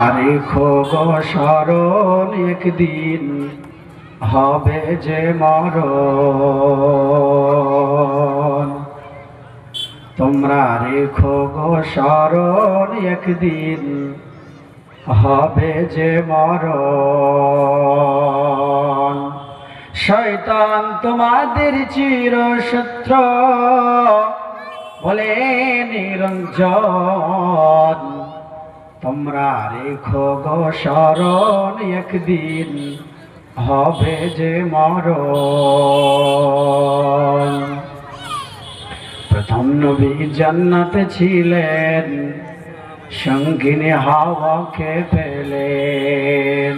রেখো গো স্মরণ একদিন হবে যে মরণ। তোমরা রেখো গো স্মরণ একদিন হবে যে মরণ। শয়তান তোমাদের চিরশত্রু বলে নিরঞ্জন। তোমরা রেখো গো স্মরণ একদিন হবে যে মরণ। প্রথম নবী জান্নাতে ছিলেন, সঙ্গিনী হাওয়াকে পেলেন।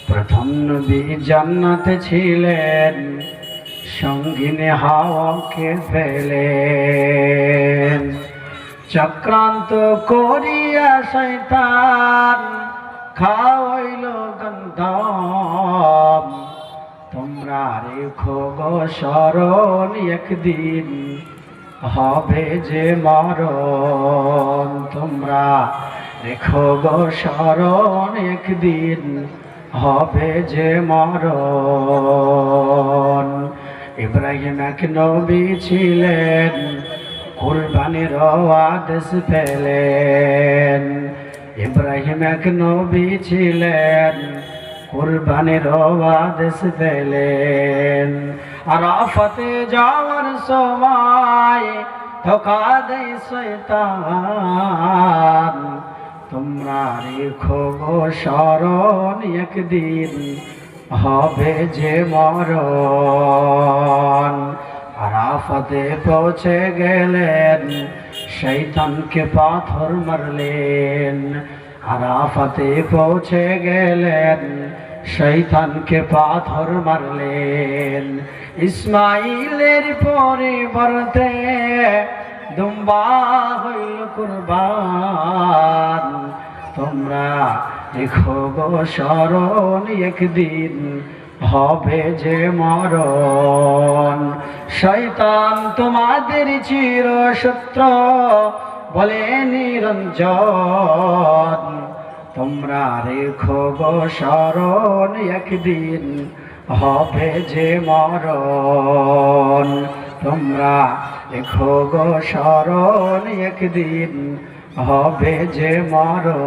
প্রথম নবী জান্নাতে ছিলেন, সঙ্গিনী হাওয়াকে পেলেন। চক্রান্ত করিয়া শয়তান খাওয়াইল গন্ধম। তোমরা রেখো গো স্মরণ একদিন হবে যে মরণ। তোমরা রেখো গো স্মরণ একদিন হবে যে মরণ। ইব্রাহিম এক নবী ছিলেন, কুরবানির আদেশ পেলেন। ইব্রাহিম এক নবী ছিলেন, কুরবানির আদেশ পেলেন। আরাফাতে যাওয়ার সময় ধোঁকা দেয় শয়তান। তোমরা রেখো গো স্মরণ একদিন হবে যে মরণ। আরাফাতে পৌঁছে গেলেন, শয়তানকে পাথর মারলেন। আরাফাতে পৌঁছে গেলেন, শয়তানকে পাথর মারলেন। ইসমাইলের পরিবর্তে দুম্বা হইল কুরবান। তোমরা রেখো গো স্মরণ একদিন হবে যে মরণ। শয়তান তোমাদের চিরশত্রু বলে নিরঞ্জন। তোমরা রেখো গো স্মরণ একদিন হবে যে মরণ। তোমরা রেখো গো স্মরণ একদিন হবে যে মরণ।